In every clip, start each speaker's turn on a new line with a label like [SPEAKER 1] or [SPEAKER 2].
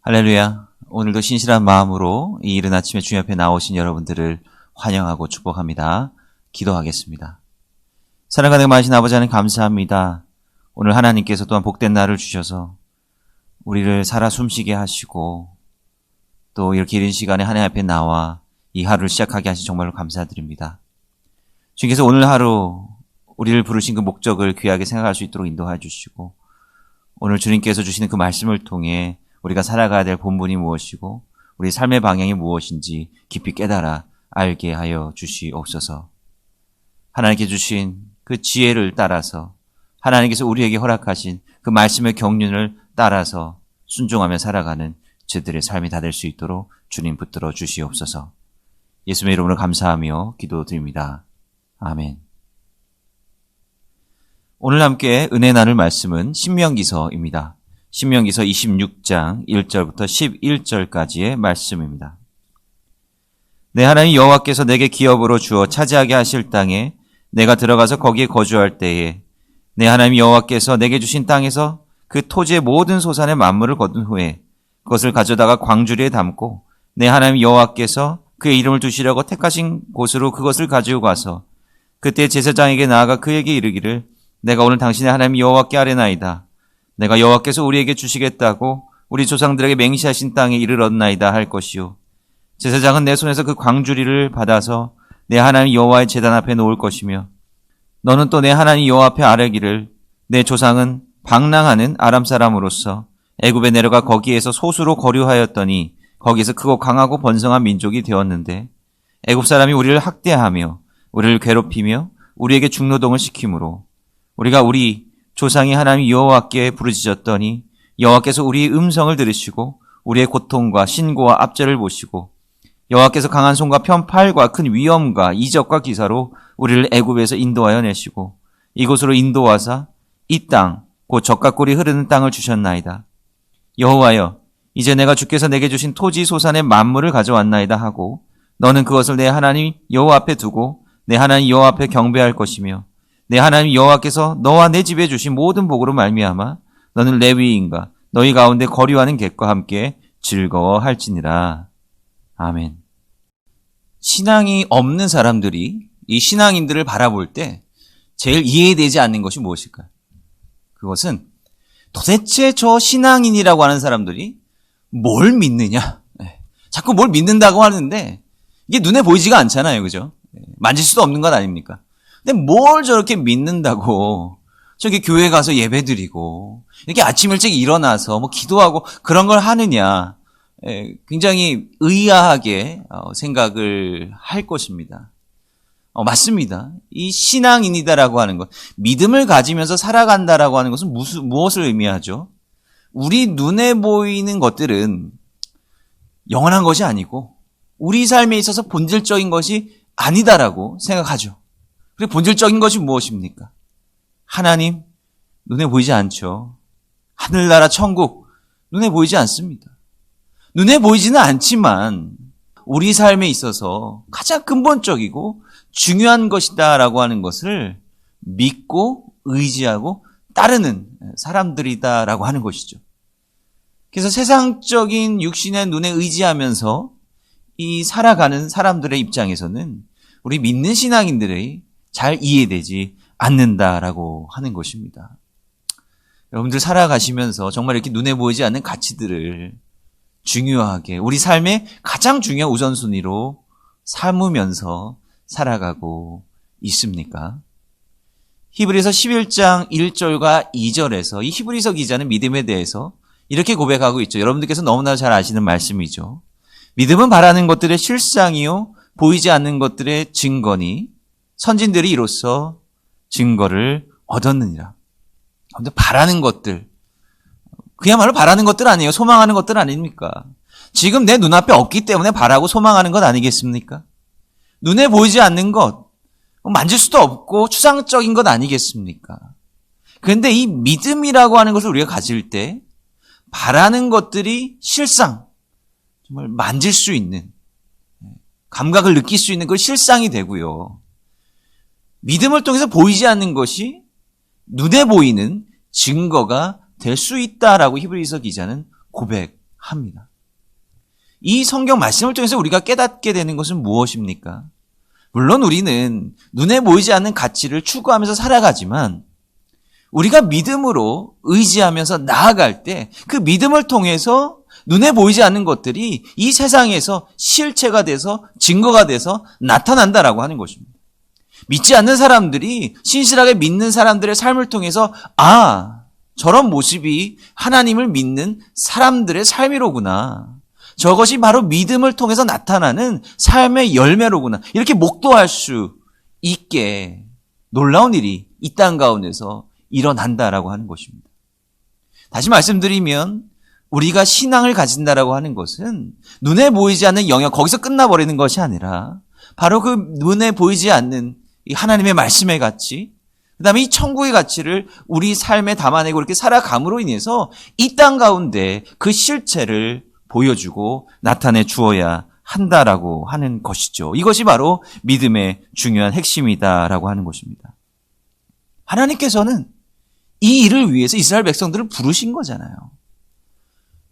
[SPEAKER 1] 할렐루야. 오늘도 신실한 마음으로 이 이른 아침에 주님 앞에 나오신 여러분들을 환영하고 축복합니다. 기도하겠습니다. 사랑하는 마신 아버지 하나님 감사합니다. 오늘 하나님께서 또한 복된 날을 주셔서 우리를 살아 숨쉬게 하시고 또 이렇게 이른 시간에 하나님 앞에 나와 이 하루를 시작하게 하신 정말로 감사드립니다. 주님께서 오늘 하루 우리를 부르신 그 목적을 귀하게 생각할 수 있도록 인도해 주시고 오늘 주님께서 주시는 그 말씀을 통해 우리가 살아가야 될 본분이 무엇이고 우리 삶의 방향이 무엇인지 깊이 깨달아 알게 하여 주시옵소서. 하나님께 주신 그 지혜를 따라서 하나님께서 우리에게 허락하신 그 말씀의 경륜을 따라서 순종하며 살아가는 저들의 삶이 다 될 수 있도록 주님 붙들어 주시옵소서. 예수님의 이름으로 감사하며 기도드립니다. 아멘. 오늘 함께 은혜 나눌 말씀은 신명기서입니다. 신명기서 26장 1절부터 11절까지의 말씀입니다. 내 하나님 여호와께서 내게 기업으로 주어 차지하게 하실 땅에 내가 들어가서 거기에 거주할 때에 내 하나님 여호와께서 내게 주신 땅에서 그 토지의 모든 소산의 만물을 거둔 후에 그것을 가져다가 광주리에 담고 내 하나님 여호와께서 그의 이름을 두시려고 택하신 곳으로 그것을 가지고 가서 그때 제사장에게 나아가 그에게 이르기를 내가 오늘 당신의 하나님 여호와께 아뢰나이다. 내가 여호와께서 우리에게 주시겠다고 우리 조상들에게 맹세하신 땅에 이르렀나이다 할 것이요. 제사장은 내 손에서 그 광주리를 받아서 내 하나님 여호와의 제단 앞에 놓을 것이며 너는 또 내 하나님 여호와 앞에 아뢰기를 내 조상은 방랑하는 아람 사람으로서 애굽에 내려가 거기에서 소수로 거류하였더니 거기에서 크고 강하고 번성한 민족이 되었는데 애굽 사람이 우리를 학대하며 우리를 괴롭히며 우리에게 중노동을 시키므로 우리가 우리 조상이 하나님 여호와께 부르짖었더니 여호와께서 우리의 음성을 들으시고 우리의 고통과 신고와 압제를 보시고 여호와께서 강한 손과 편팔과 큰 위엄과 이적과 기사로 우리를 애굽에서 인도하여 내시고 이곳으로 인도하사 이 땅 곧 젖과 꿀이 흐르는 땅을 주셨나이다. 여호와여 이제 내가 주께서 내게 주신 토지 소산의 만물을 가져왔나이다 하고 너는 그것을 내 하나님 여호와 앞에 두고 내 하나님 여호와 앞에 경배할 것이며 내 하나님 여호와께서 너와 내 집에 주신 모든 복으로 말미암아 너는 레위인과 너희 가운데 거류하는 객과 함께 즐거워할지니라. 아멘. 신앙이 없는 사람들이 이 신앙인들을 바라볼 때 제일 이해되지 않는 것이 무엇일까요? 그것은 도대체 저 신앙인이라고 하는 사람들이 뭘 믿느냐? 자꾸 뭘 믿는다고 하는데 이게 눈에 보이지가 않잖아요. 그죠? 만질 수도 없는 것 아닙니까? 근데 뭘 저렇게 믿는다고 저기 교회 가서 예배 드리고 이렇게 아침 일찍 일어나서 뭐 기도하고 그런 걸 하느냐? 굉장히 의아하게 생각을 할 것입니다. 맞습니다. 이 신앙인이다라고 하는 것, 믿음을 가지면서 살아간다라고 하는 것은 무엇을 의미하죠? 우리 눈에 보이는 것들은 영원한 것이 아니고 우리 삶에 있어서 본질적인 것이 아니다라고 생각하죠. 그리고 본질적인 것이 무엇입니까? 하나님, 눈에 보이지 않죠. 하늘나라 천국, 눈에 보이지 않습니다. 눈에 보이지는 않지만 우리 삶에 있어서 가장 근본적이고 중요한 것이다라고 하는 것을 믿고 의지하고 따르는 사람들이다라고 하는 것이죠. 그래서 세상적인 육신의 눈에 의지하면서 이 살아가는 사람들의 입장에서는 우리 믿는 신앙인들이 잘 이해되지 않는다라고 하는 것입니다. 여러분들 살아가시면서 정말 이렇게 눈에 보이지 않는 가치들을 중요하게 우리 삶의 가장 중요한 우선순위로 삼으면서 살아가고 있습니까? 히브리서 11장 1절과 2절에서 이 히브리서 기자는 믿음에 대해서 이렇게 고백하고 있죠. 여러분들께서 너무나 잘 아시는 말씀이죠. 믿음은 바라는 것들의 실상이요 보이지 않는 것들의 증거니 선진들이 이로써 증거를 얻었느니라. 근데 바라는 것들, 그야말로 바라는 것들 아니에요. 소망하는 것들 아닙니까? 지금 내 눈앞에 없기 때문에 바라고 소망하는 것 아니겠습니까? 눈에 보이지 않는 것, 만질 수도 없고 추상적인 것 아니겠습니까? 그런데 이 믿음이라고 하는 것을 우리가 가질 때 바라는 것들이 실상, 정말 만질 수 있는, 감각을 느낄 수 있는 그 실상이 되고요. 믿음을 통해서 보이지 않는 것이 눈에 보이는 증거가 될 수 있다라고 히브리서 기자는 고백합니다. 합니다. 이 성경 말씀을 통해서 우리가 깨닫게 되는 것은 무엇입니까? 물론 우리는 눈에 보이지 않는 가치를 추구하면서 살아가지만 우리가 믿음으로 의지하면서 나아갈 때 그 믿음을 통해서 눈에 보이지 않는 것들이 이 세상에서 실체가 돼서 증거가 돼서 나타난다라고 하는 것입니다. 믿지 않는 사람들이 신실하게 믿는 사람들의 삶을 통해서 저런 모습이 하나님을 믿는 사람들의 삶이로구나. 저것이 바로 믿음을 통해서 나타나는 삶의 열매로구나. 이렇게 목도할 수 있게 놀라운 일이 이 땅 가운데서 일어난다라고 하는 것입니다. 다시 말씀드리면 우리가 신앙을 가진다라고 하는 것은 눈에 보이지 않는 영역, 거기서 끝나버리는 것이 아니라 바로 그 눈에 보이지 않는 이 하나님의 말씀의 가치, 그 다음에 이 천국의 가치를 우리 삶에 담아내고 이렇게 살아감으로 인해서 이 땅 가운데 그 실체를 보여주고 나타내 주어야 한다라고 하는 것이죠. 이것이 바로 믿음의 중요한 핵심이다라고 하는 것입니다. 하나님께서는 이 일을 위해서 이스라엘 백성들을 부르신 거잖아요.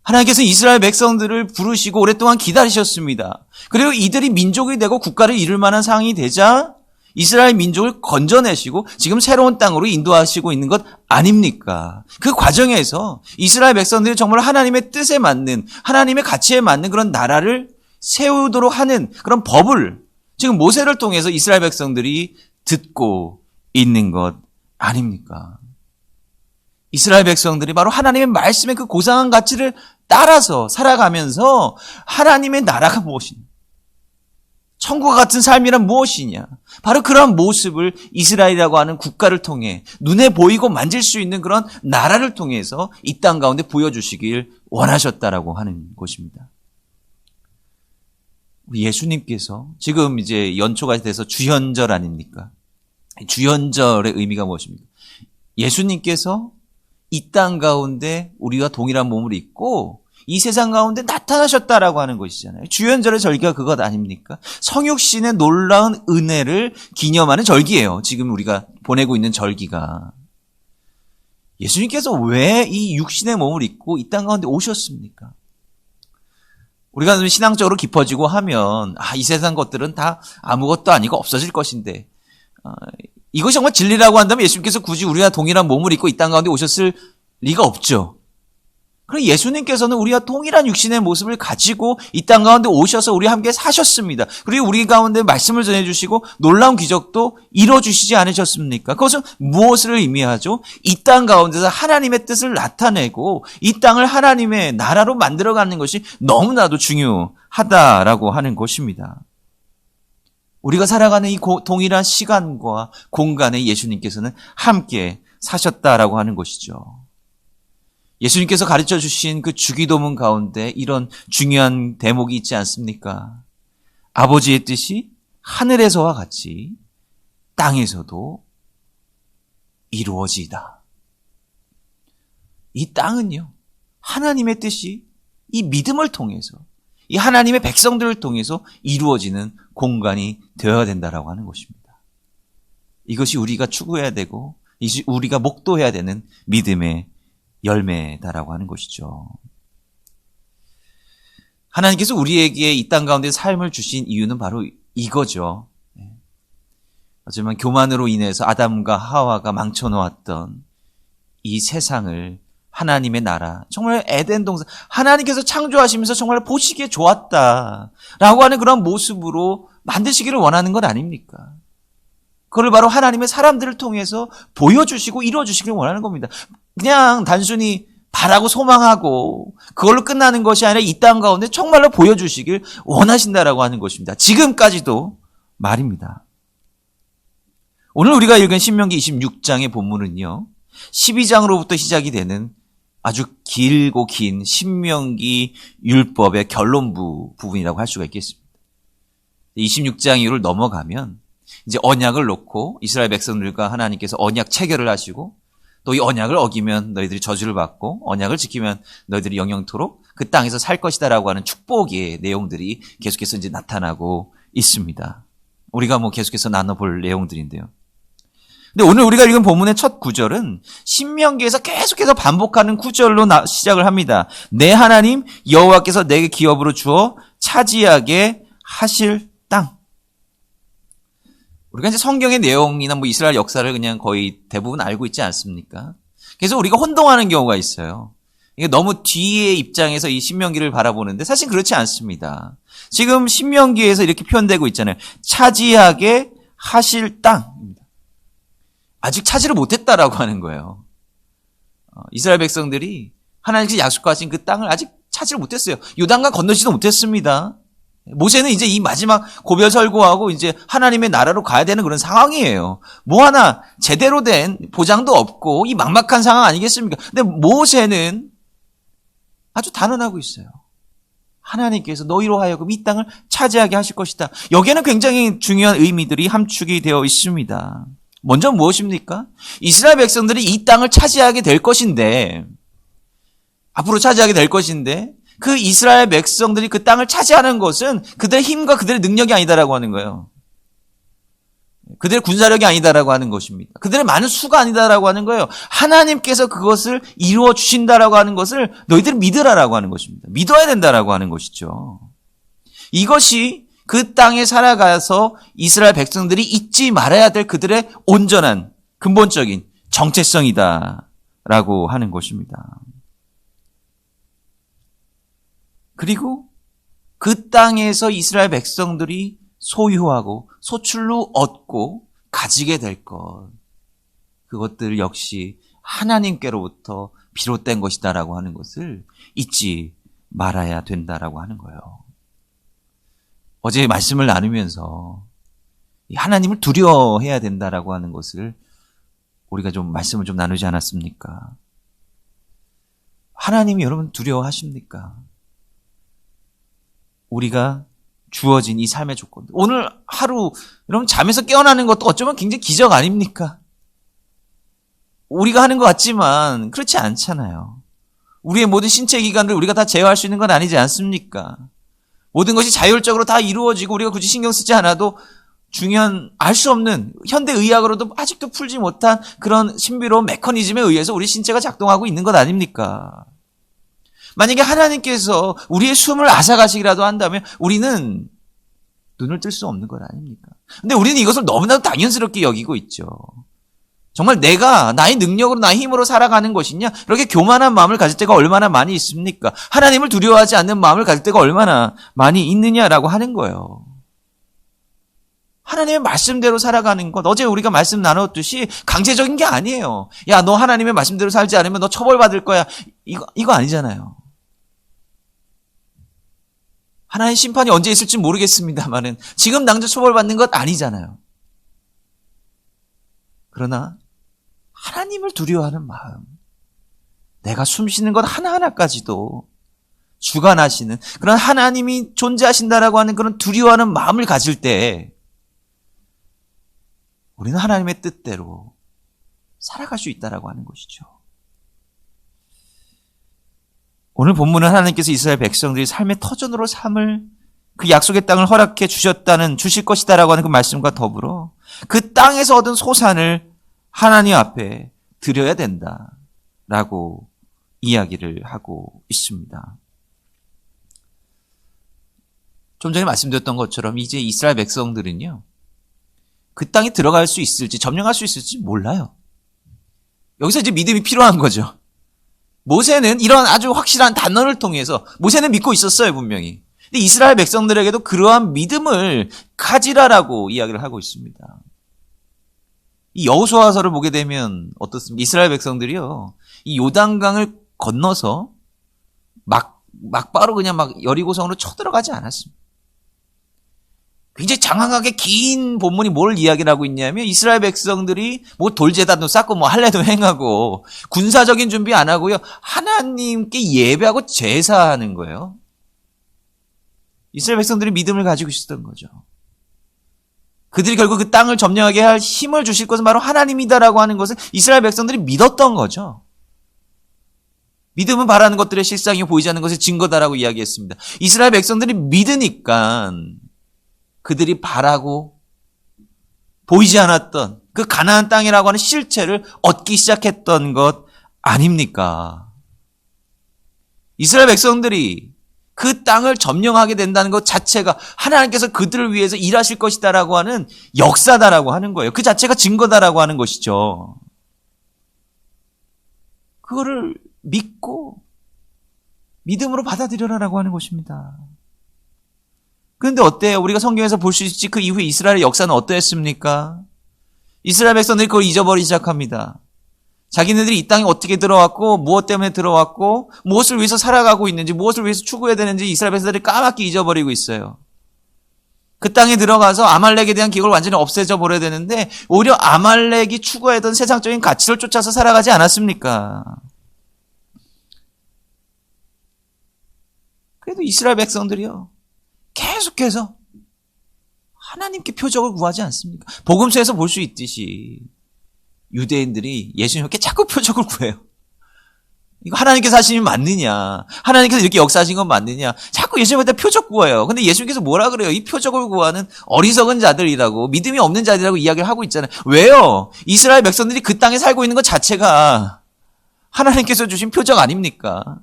[SPEAKER 1] 하나님께서 이스라엘 백성들을 부르시고 오랫동안 기다리셨습니다. 그리고 이들이 민족이 되고 국가를 이룰 만한 상황이 되자 이스라엘 민족을 건져내시고 지금 새로운 땅으로 인도하시고 있는 것 아닙니까? 그 과정에서 이스라엘 백성들이 정말 하나님의 뜻에 맞는, 하나님의 가치에 맞는 그런 나라를 세우도록 하는 그런 법을 지금 모세를 통해서 이스라엘 백성들이 듣고 있는 것 아닙니까? 이스라엘 백성들이 바로 하나님의 말씀의 그 고상한 가치를 따라서 살아가면서 하나님의 나라가 무엇이냐, 천국과 같은 삶이란 무엇이냐, 바로 그런 모습을 이스라엘이라고 하는 국가를 통해 눈에 보이고 만질 수 있는 그런 나라를 통해서 이 땅 가운데 보여주시길 원하셨다라고 하는 것입니다. 예수님께서 지금 이제 연초가 돼서 주현절 아닙니까? 주현절의 의미가 무엇입니까? 예수님께서 이 땅 가운데 우리와 동일한 몸을 입고 이 세상 가운데 나타나셨다라고 하는 것이잖아요. 주현절의 절기가 그것 아닙니까? 성육신의 놀라운 은혜를 기념하는 절기예요. 지금 우리가 보내고 있는 절기가. 예수님께서 왜 이 육신의 몸을 입고 이 땅 가운데 오셨습니까? 우리가 좀 신앙적으로 깊어지고 하면 이 세상 것들은 다 아무것도 아니고 없어질 것인데 이것이 정말 진리라고 한다면 예수님께서 굳이 우리와 동일한 몸을 입고 이 땅 가운데 오셨을 리가 없죠. 그럼 예수님께서는 우리와 동일한 육신의 모습을 가지고 이 땅 가운데 오셔서 우리와 함께 사셨습니다. 그리고 우리 가운데 말씀을 전해주시고 놀라운 기적도 이뤄주시지 않으셨습니까? 그것은 무엇을 의미하죠? 이 땅 가운데서 하나님의 뜻을 나타내고 이 땅을 하나님의 나라로 만들어가는 것이 너무나도 중요하다라고 하는 것입니다. 우리가 살아가는 이 동일한 시간과 공간에 예수님께서는 함께 사셨다라고 하는 것이죠. 예수님께서 가르쳐 주신 그 주기도문 가운데 이런 중요한 대목이 있지 않습니까? 아버지의 뜻이 하늘에서와 같이 땅에서도 이루어지이다. 이 땅은요, 하나님의 뜻이 이 믿음을 통해서 이 하나님의 백성들을 통해서 이루어지는 공간이 되어야 된다라고 하는 것입니다. 이것이 우리가 추구해야 되고 우리가 목도해야 되는 믿음의 열매다라고 하는 것이죠. 하나님께서 우리에게 이 땅 가운데 삶을 주신 이유는 바로 이거죠. 하지만 교만으로 인해서 아담과 하와가 망쳐놓았던 이 세상을 하나님의 나라, 정말 에덴 동산, 하나님께서 창조하시면서 정말 보시기에 좋았다라고 하는 그런 모습으로 만드시기를 원하는 것 아닙니까? 그걸 바로 하나님의 사람들을 통해서 보여주시고 이루어주시기를 원하는 겁니다. 그냥 단순히 바라고 소망하고 그걸로 끝나는 것이 아니라 이 땅 가운데 정말로 보여주시길 원하신다라고 하는 것입니다. 지금까지도 말입니다. 오늘 우리가 읽은 신명기 26장의 본문은요, 12장으로부터 시작이 되는 아주 길고 긴 신명기 율법의 결론부 부분이라고 할 수가 있겠습니다. 26장 이후를 넘어가면 이제 언약을 놓고 이스라엘 백성들과 하나님께서 언약 체결을 하시고 또 이 언약을 어기면 너희들이 저주를 받고 언약을 지키면 너희들이 영영토록 그 땅에서 살 것이다라고 하는 축복의 내용들이 계속해서 이제 나타나고 있습니다. 우리가 계속해서 나눠볼 내용들인데요. 근데 오늘 우리가 읽은 본문의 첫 구절은 신명기에서 계속해서 반복하는 구절로 시작을 합니다. 내 하나님 여호와께서 내게 기업으로 주어 차지하게 하실 땅. 우리가 이제 성경의 내용이나 뭐 이스라엘 역사를 그냥 거의 대부분 알고 있지 않습니까? 그래서 우리가 혼동하는 경우가 있어요. 이게 너무 뒤의 입장에서 이 신명기를 바라보는데 사실 그렇지 않습니다. 지금 신명기에서 이렇게 표현되고 있잖아요. 차지하게 하실 땅입니다. 아직 차지를 못했다라고 하는 거예요. 이스라엘 백성들이 하나님께서 약속하신 그 땅을 아직 차지를 못했어요. 요단강 건너지도 못했습니다. 모세는 이제 이 마지막 고별 설교하고 이제 하나님의 나라로 가야 되는 그런 상황이에요. 뭐 하나 제대로 된 보장도 없고 이 막막한 상황 아니겠습니까? 근데 모세는 아주 단언하고 있어요. 하나님께서 너희로 하여금 이 땅을 차지하게 하실 것이다. 여기에는 굉장히 중요한 의미들이 함축이 되어 있습니다. 먼저 무엇입니까? 이스라엘 백성들이 이 땅을 차지하게 될 것인데, 앞으로 차지하게 될 것인데, 그 이스라엘 백성들이 그 땅을 차지하는 것은 그들의 힘과 그들의 능력이 아니다라고 하는 거예요. 그들의 군사력이 아니다라고 하는 것입니다. 그들의 많은 수가 아니다라고 하는 거예요. 하나님께서 그것을 이루어 주신다라고 하는 것을 너희들 믿으라라고 하는 것입니다. 믿어야 된다라고 하는 것이죠. 이것이 그 땅에 살아가서 이스라엘 백성들이 잊지 말아야 될 그들의 온전한 근본적인 정체성이다라고 하는 것입니다. 그리고 그 땅에서 이스라엘 백성들이 소유하고 소출로 얻고 가지게 될 것, 그것들 역시 하나님께로부터 비롯된 것이다라고 하는 것을 잊지 말아야 된다라고 하는 거예요. 어제 말씀을 나누면서 하나님을 두려워해야 된다라고 하는 것을 우리가 좀 말씀을 좀 나누지 않았습니까? 하나님이 여러분 두려워하십니까? 우리가 주어진 이 삶의 조건들. 오늘 하루 여러분 잠에서 깨어나는 것도 어쩌면 굉장히 기적 아닙니까? 우리가 하는 것 같지만 그렇지 않잖아요. 우리의 모든 신체 기관들 우리가 다 제어할 수 있는 건 아니지 않습니까? 모든 것이 자율적으로 다 이루어지고 우리가 굳이 신경 쓰지 않아도 중요한 알 수 없는 현대의학으로도 아직도 풀지 못한 그런 신비로운 메커니즘에 의해서 우리 신체가 작동하고 있는 것 아닙니까? 만약에 하나님께서 우리의 숨을 앗아가시기라도 한다면 우리는 눈을 뜰 수 없는 것 아닙니까? 근데 우리는 이것을 너무나도 당연스럽게 여기고 있죠. 정말 내가 나의 능력으로 나의 힘으로 살아가는 것이냐? 이렇게 교만한 마음을 가질 때가 얼마나 많이 있습니까? 하나님을 두려워하지 않는 마음을 가질 때가 얼마나 많이 있느냐라고 하는 거예요. 하나님의 말씀대로 살아가는 것, 어제 우리가 말씀 나눴듯이 강제적인 게 아니에요. 야, 너 하나님의 말씀대로 살지 않으면 너 처벌받을 거야. 이거 아니잖아요. 하나님의 심판이 언제 있을지 모르겠습니다만은 지금 당장 처벌받는 것 아니잖아요. 그러나 하나님을 두려워하는 마음, 내가 숨쉬는 것 하나하나까지도 주관하시는 그런 하나님이 존재하신다라고 하는 그런 두려워하는 마음을 가질 때 우리는 하나님의 뜻대로 살아갈 수 있다라고 하는 것이죠. 오늘 본문은 하나님께서 이스라엘 백성들이 삶의 터전으로 삼을 그 약속의 땅을 허락해 주실 것이다라고 하는 그 말씀과 더불어 그 땅에서 얻은 소산을 하나님 앞에 드려야 된다라고 이야기를 하고 있습니다. 좀 전에 말씀드렸던 것처럼 이제 이스라엘 백성들은요, 그 땅에 들어갈 수 있을지, 점령할 수 있을지 몰라요. 여기서 이제 믿음이 필요한 거죠. 모세는 이런 아주 확실한 단언을 통해서 모세는 믿고 있었어요, 분명히. 근데 이스라엘 백성들에게도 그러한 믿음을 가지라라고 이야기를 하고 있습니다. 이 여호수아서를 보게 되면 어떻습니까? 이스라엘 백성들이요, 이 요단강을 건너서 막바로 그냥 막 여리고성으로 쳐들어가지 않았습니다. 굉장히 장황하게 긴 본문이 뭘 이야기를 하고 있냐면 이스라엘 백성들이 뭐 돌제단도 쌓고 뭐 할례도 행하고 군사적인 준비 안 하고요, 하나님께 예배하고 제사하는 거예요. 이스라엘 백성들이 믿음을 가지고 있었던 거죠. 그들이 결국 그 땅을 점령하게 할 힘을 주실 것은 바로 하나님이다라고 하는 것을 이스라엘 백성들이 믿었던 거죠. 믿음은 바라는 것들의 실상이 보이지 않는 것의 증거다라고 이야기했습니다. 이스라엘 백성들이 믿으니까 그들이 바라고 보이지 않았던 그 가나안 땅이라고 하는 실체를 얻기 시작했던 것 아닙니까? 이스라엘 백성들이 그 땅을 점령하게 된다는 것 자체가 하나님께서 그들을 위해서 일하실 것이다라고 하는 역사다라고 하는 거예요. 그 자체가 증거다라고 하는 것이죠. 그거를 믿고 믿음으로 받아들여라라고 하는 것입니다. 그런데 어때요? 우리가 성경에서 볼 수 있지 그 이후에 이스라엘의 역사는 어떠했습니까? 이스라엘 백성들이 그걸 잊어버리기 시작합니다. 자기네들이 이 땅에 어떻게 들어왔고 무엇 때문에 들어왔고 무엇을 위해서 살아가고 있는지 무엇을 위해서 추구해야 되는지 이스라엘 백성들이 까맣게 잊어버리고 있어요. 그 땅에 들어가서 아말렉에 대한 기억을 완전히 없애져 버려야 되는데 오히려 아말렉이 추구하던 세상적인 가치를 쫓아서 살아가지 않았습니까? 그래도 이스라엘 백성들이요 계속해서 하나님께 표적을 구하지 않습니까? 복음서에서 볼 수 있듯이 유대인들이 예수님께 자꾸 표적을 구해요. 이거 하나님께서 하시면 맞느냐? 하나님께서 이렇게 역사하신 건 맞느냐? 자꾸 예수님한테 표적 구해요. 근데 예수님께서 뭐라 그래요? 이 표적을 구하는 어리석은 자들이라고, 믿음이 없는 자들이라고 이야기를 하고 있잖아요. 왜요? 이스라엘 백성들이 그 땅에 살고 있는 것 자체가 하나님께서 주신 표적 아닙니까?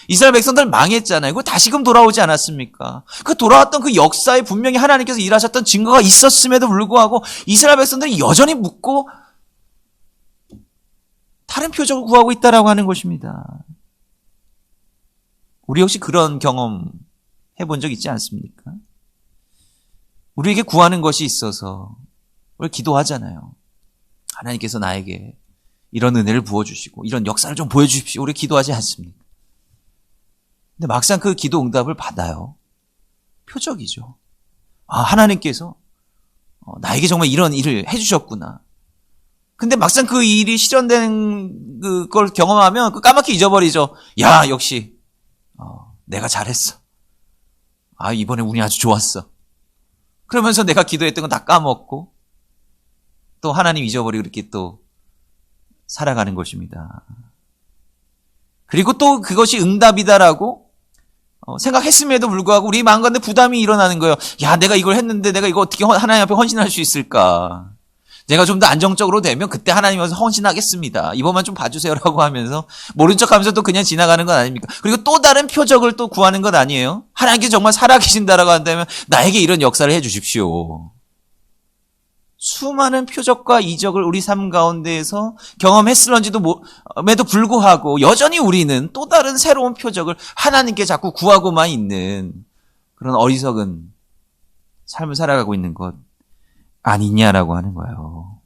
[SPEAKER 1] 이스라엘 백성들 망했잖아요. 그거 다시금 돌아오지 않았습니까? 그 돌아왔던 그 역사에 분명히 하나님께서 일하셨던 증거가 있었음에도 불구하고 이스라엘 백성들이 여전히 묻고 다른 표적을 구하고 있다라고 하는 것입니다. 우리 혹시 그런 경험 해본 적 있지 않습니까? 우리에게 구하는 것이 있어서 우리 기도하잖아요. 하나님께서 나에게 이런 은혜를 부어주시고 이런 역사를 좀 보여주십시오. 우리 기도하지 않습니까? 근데 막상 그 기도 응답을 받아요. 표적이죠. 아, 하나님께서 나에게 정말 이런 일을 해주셨구나. 근데 막상 그 일이 실현된 그걸 경험하면 그 까맣게 잊어버리죠. 야, 역시 내가 잘했어. 아, 이번에 운이 아주 좋았어. 그러면서 내가 기도했던 건 다 까먹고 또 하나님 잊어버리고 이렇게 또 살아가는 것입니다. 그리고 또 그것이 응답이다라고 생각했음에도 불구하고 우리 마음 가운데 부담이 일어나는 거예요. 야, 내가 이걸 했는데 내가 이거 어떻게 하나님 앞에 헌신할 수 있을까? 내가 좀 더 안정적으로 되면 그때 하나님 앞에서 헌신하겠습니다. 이번만 좀 봐주세요라고 하면서 모른 척하면서 또 그냥 지나가는 건 아닙니까? 그리고 또 다른 표적을 또 구하는 것 아니에요? 하나님께 정말 살아계신다라고 한다면 나에게 이런 역사를 해주십시오. 수많은 표적과 이적을 우리 삶 가운데에서 경험했을런지도 불구하고 여전히 우리는 또 다른 새로운 표적을 하나님께 자꾸 구하고만 있는 그런 어리석은 삶을 살아가고 있는 것 아니냐라고 하는 거예요.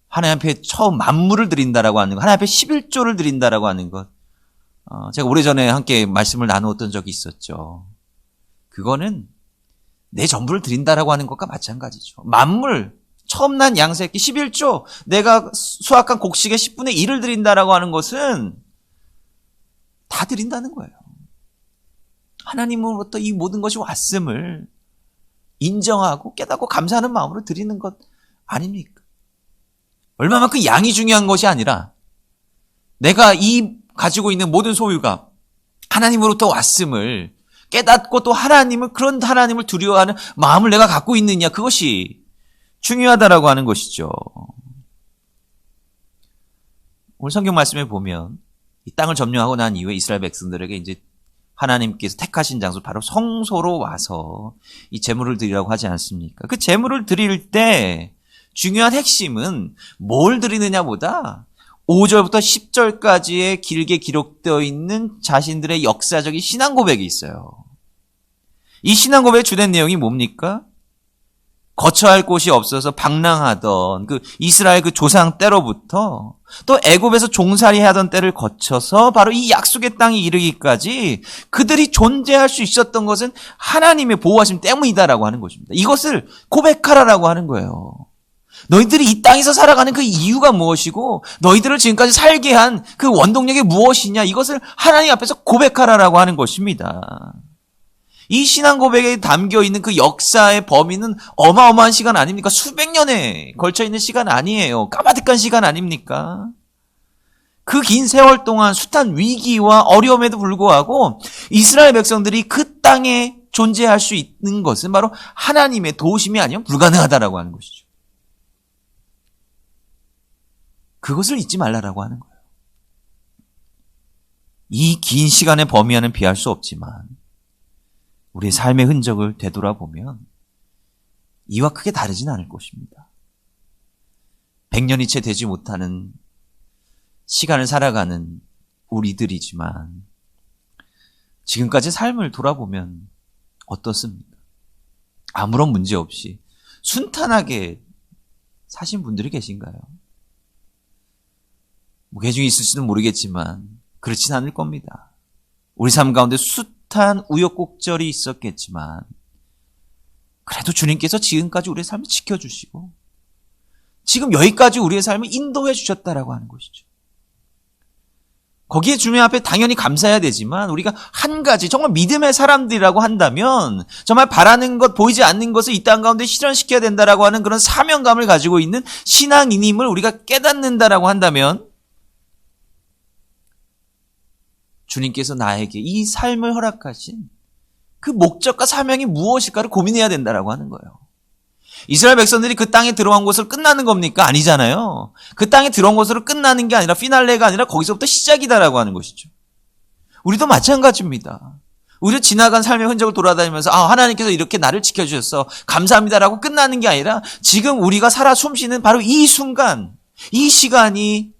[SPEAKER 1] 하나님 앞에 처음 만물을 드린다라고 하는 것, 하나님 앞에 11조를 드린다라고 하는 것, 제가 오래전에 함께 말씀을 나누었던 적이 있었죠. 그거는 내 전부를 드린다라고 하는 것과 마찬가지죠. 만물, 처음 난 양새끼 11조, 내가 수확한 곡식의 10분의 1을 드린다라고 하는 것은 다 드린다는 거예요. 하나님으로부터 이 모든 것이 왔음을 인정하고 깨닫고 감사하는 마음으로 드리는 것 아닙니까? 얼마만큼 양이 중요한 것이 아니라 내가 가지고 있는 모든 소유가 하나님으로부터 왔음을 깨닫고 또 그런 하나님을 두려워하는 마음을 내가 갖고 있느냐, 그것이 중요하다라고 하는 것이죠. 오늘 성경 말씀에 보면 이 땅을 점령하고 난 이후에 이스라엘 백성들에게 이제 하나님께서 택하신 장소 바로 성소로 와서 이 제물을 드리라고 하지 않습니까? 그 제물을 드릴 때 중요한 핵심은 뭘 드리느냐보다 5절부터 10절까지의 길게 기록되어 있는 자신들의 역사적인 신앙 고백이 있어요. 이 신앙 고백의 주된 내용이 뭡니까? 거처할 곳이 없어서 방랑하던 그 이스라엘 그 조상 때로부터 또 애굽에서 종살이 하던 때를 거쳐서 바로 이 약속의 땅에 이르기까지 그들이 존재할 수 있었던 것은 하나님의 보호하심 때문이다라고 하는 것입니다. 이것을 고백하라라고 하는 거예요. 너희들이 이 땅에서 살아가는 그 이유가 무엇이고 너희들을 지금까지 살게 한 그 원동력이 무엇이냐, 이것을 하나님 앞에서 고백하라라고 하는 것입니다. 이 신앙 고백에 담겨 있는 그 역사의 범위는 어마어마한 시간 아닙니까? 수백 년에 걸쳐 있는 시간 아니에요. 까마득한 시간 아닙니까? 그 긴 세월 동안 숱한 위기와 어려움에도 불구하고 이스라엘 백성들이 그 땅에 존재할 수 있는 것은 바로 하나님의 도우심이 아니면 불가능하다라고 하는 것이죠. 그것을 잊지 말라라고 하는 거예요. 이 긴 시간의 범위 안은 피할 수 없지만 우리의 삶의 흔적을 되돌아보면 이와 크게 다르진 않을 것입니다. 100년이 채 되지 못하는 시간을 살아가는 우리들이지만 지금까지 삶을 돌아보면 어떻습니까? 아무런 문제 없이 순탄하게 사신 분들이 계신가요? 개중이 있을지는 모르겠지만 그렇진 않을 겁니다. 우리 삶 가운데 숱한 우여곡절이 있었겠지만 그래도 주님께서 지금까지 우리의 삶을 지켜주시고 지금 여기까지 우리의 삶을 인도해 주셨다라고 하는 것이죠. 거기에 주님 앞에 당연히 감사해야 되지만 우리가 한 가지 정말 믿음의 사람들이라고 한다면 정말 바라는 것 보이지 않는 것을 이 땅 가운데 실현시켜야 된다라고 하는 그런 사명감을 가지고 있는 신앙인임을 우리가 깨닫는다라고 한다면 주님께서 나에게 이 삶을 허락하신 그 목적과 사명이 무엇일까를 고민해야 된다라고 하는 거예요. 이스라엘 백성들이 그 땅에 들어간 것으로 끝나는 겁니까? 아니잖아요. 그 땅에 들어온 것으로 끝나는 게 아니라 피날레가 아니라 거기서부터 시작이다라고 하는 것이죠. 우리도 마찬가지입니다. 우리도 지나간 삶의 흔적을 돌아다니면서 하나님께서 이렇게 나를 지켜주셨어. 감사합니다라고 끝나는 게 아니라 지금 우리가 살아 숨쉬는 바로 이 순간, 이 시간이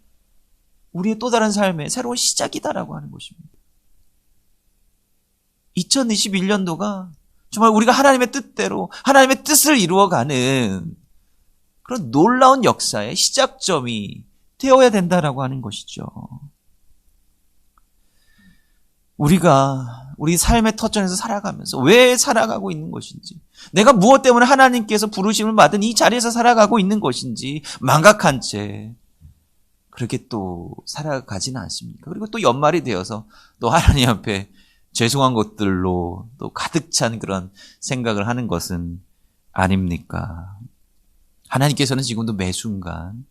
[SPEAKER 1] 우리의 또 다른 삶의 새로운 시작이다라고 하는 것입니다. 2021년도가 정말 우리가 하나님의 뜻대로 하나님의 뜻을 이루어가는 그런 놀라운 역사의 시작점이 되어야 된다라고 하는 것이죠. 우리가 우리 삶의 터전에서 살아가면서 왜 살아가고 있는 것인지, 내가 무엇 때문에 하나님께서 부르심을 받은 이 자리에서 살아가고 있는 것인지 망각한 채 그렇게 또 살아가지는 않습니까? 그리고 또 연말이 되어서 또 하나님 앞에 죄송한 것들로 또 가득 찬 그런 생각을 하는 것은 아닙니까? 하나님께서는 지금도 매 순간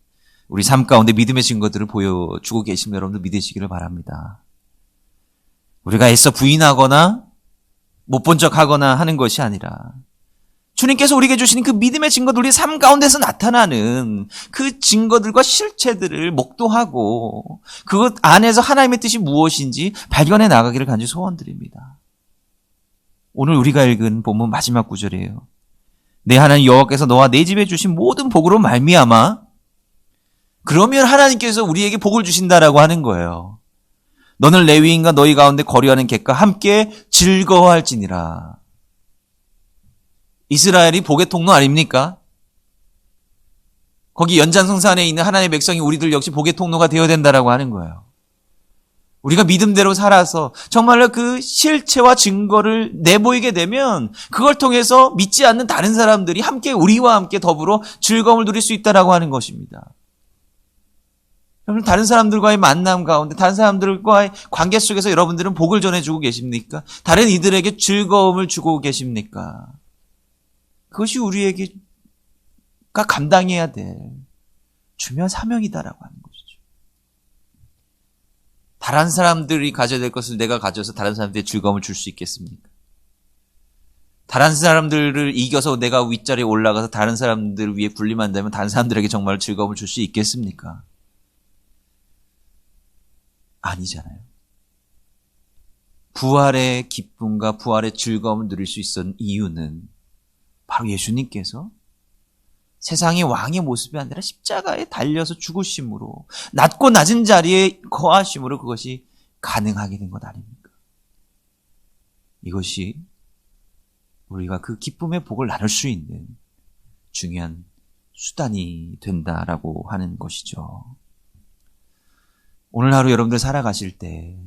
[SPEAKER 1] 우리 삶 가운데 믿음의 증거들을 보여주고 계심을 여러분들 믿으시기를 바랍니다. 우리가 애써 부인하거나 못 본 척하거나 하는 것이 아니라 주님께서 우리에게 주시는 그 믿음의 증거들, 우리 삶 가운데서 나타나는 그 증거들과 실체들을 목도하고 그것 안에서 하나님의 뜻이 무엇인지 발견해 나가기를 간절히 소원드립니다. 오늘 우리가 읽은 본문 마지막 구절이에요. 내 하나님 여호와께서 너와 내 집에 주신 모든 복으로 말미암아, 그러면 하나님께서 우리에게 복을 주신다라고 하는 거예요. 너는 레위인과 너희 가운데 거류하는 객과 함께 즐거워할지니라. 이스라엘이 복의 통로 아닙니까? 거기 연장성산에 있는 하나님의 백성이 우리들 역시 복의 통로가 되어야 된다라고 하는 거예요. 우리가 믿음대로 살아서 정말로 그 실체와 증거를 내보이게 되면 그걸 통해서 믿지 않는 다른 사람들이 함께 우리와 함께 더불어 즐거움을 누릴 수 있다라고 하는 것입니다. 여러분, 다른 사람들과의 만남 가운데, 다른 사람들과의 관계 속에서 여러분들은 복을 전해주고 계십니까? 다른 이들에게 즐거움을 주고 계십니까? 그것이 우리에게가 감당해야 될 중요한 사명이다라고 하는 것이죠. 다른 사람들이 가져야 될 것을 내가 가져서 다른 사람들에게 즐거움을 줄 수 있겠습니까? 다른 사람들을 이겨서 내가 윗자리에 올라가서 다른 사람들 위에 군림한다면 다른 사람들에게 정말 즐거움을 줄 수 있겠습니까? 아니잖아요. 부활의 기쁨과 부활의 즐거움을 누릴 수 있었던 이유는 바로 예수님께서 세상의 왕의 모습이 아니라 십자가에 달려서 죽으심으로, 낮고 낮은 자리에 거하심으로 그것이 가능하게 된 것 아닙니까? 이것이 우리가 그 기쁨의 복을 나눌 수 있는 중요한 수단이 된다라고 하는 것이죠. 오늘 하루 여러분들 살아가실 때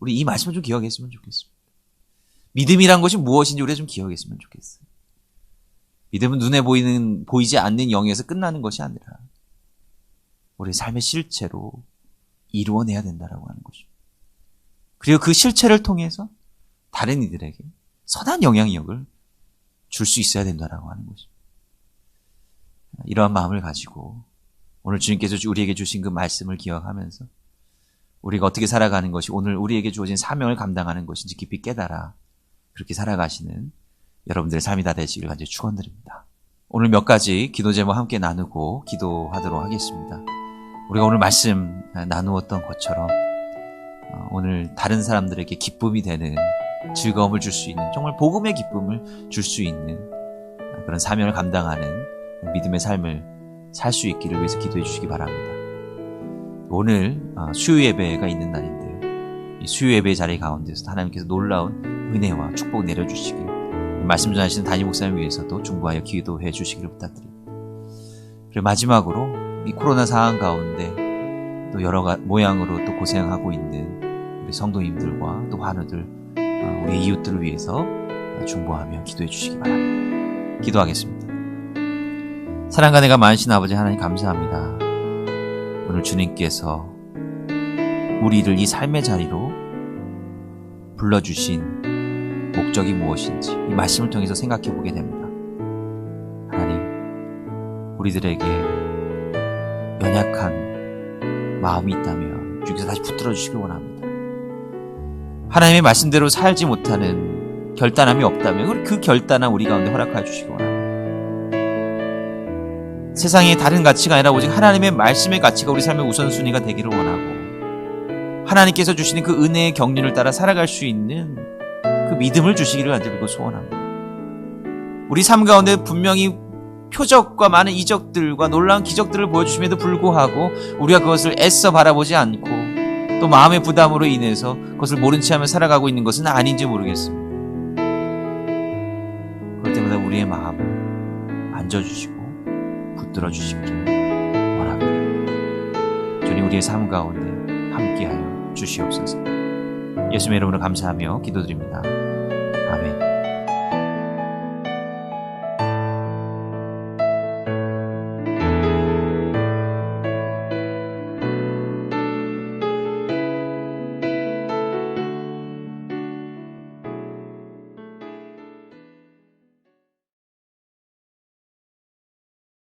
[SPEAKER 1] 우리 이 말씀을 좀 기억했으면 좋겠습니다. 믿음이란 것이 무엇인지 우리가 좀 기억했으면 좋겠어요. 믿음은 눈에 보이지 않는 영역에서 끝나는 것이 아니라 우리 삶의 실체로 이루어내야 된다라고 하는 것입니다. 그리고 그 실체를 통해서 다른 이들에게 선한 영향력을 줄 수 있어야 된다라고 하는 것입니다. 이러한 마음을 가지고 오늘 주님께서 우리에게 주신 그 말씀을 기억하면서 우리가 어떻게 살아가는 것이 오늘 우리에게 주어진 사명을 감당하는 것인지 깊이 깨달아 그렇게 살아가시는 여러분들의 삶이 다 되시길 간절히 축원드립니다. 오늘 몇 가지 기도 제목 함께 나누고 기도하도록 하겠습니다. 우리가 오늘 말씀 나누었던 것처럼 오늘 다른 사람들에게 기쁨이 되는 즐거움을 줄 수 있는, 정말 복음의 기쁨을 줄 수 있는 그런 사명을 감당하는 믿음의 삶을 살 수 있기를 위해서 기도해 주시기 바랍니다. 오늘 수요 예배가 있는 날인데요, 이 수요 예배 자리 가운데서 하나님께서 놀라운 은혜와 축복 내려주시길, 말씀 전하시는 담임 목사님 위해서도 중보하여 기도해 주시기를 부탁드립니다. 그리고 마지막으로 이 코로나 상황 가운데 또 여러 모양으로 또 고생하고 있는 우리 성도님들과 또 환우들, 우리 이웃들을 위해서 중보하며 기도해 주시기 바랍니다. 기도하겠습니다. 사랑과 내가 많으신 아버지 하나님, 감사합니다. 오늘 주님께서 우리를 이 삶의 자리로 불러주신 목적이 무엇인지 이 말씀을 통해서 생각해 보게 됩니다. 하나님, 우리들에게 연약한 마음이 있다면 주께서 다시 붙들어 주시길 원합니다. 하나님의 말씀대로 살지 못하는 결단함이 없다면 그 결단함 우리 가운데 허락하여 주시기 원합니다. 세상의 다른 가치가 아니라 오직 하나님의 말씀의 가치가 우리 삶의 우선순위가 되기를 원하고, 하나님께서 주시는 그 은혜의 경륜을 따라 살아갈 수 있는 그 믿음을 주시기를 간절히 소원합니다. 우리 삶 가운데 분명히 표적과 많은 이적들과 놀라운 기적들을 보여주심에도 불구하고 우리가 그것을 애써 바라보지 않고 또 마음의 부담으로 인해서 그것을 모른 채 하며 살아가고 있는 것은 아닌지 모르겠습니다. 그럴 때마다 우리의 마음을 만져주시고 붙들어 주시기를 원합니다. 주님, 우리의 삶 가운데 함께하여 주시옵소서. 예수님의 이름으로 감사하며 기도드립니다. 아멘.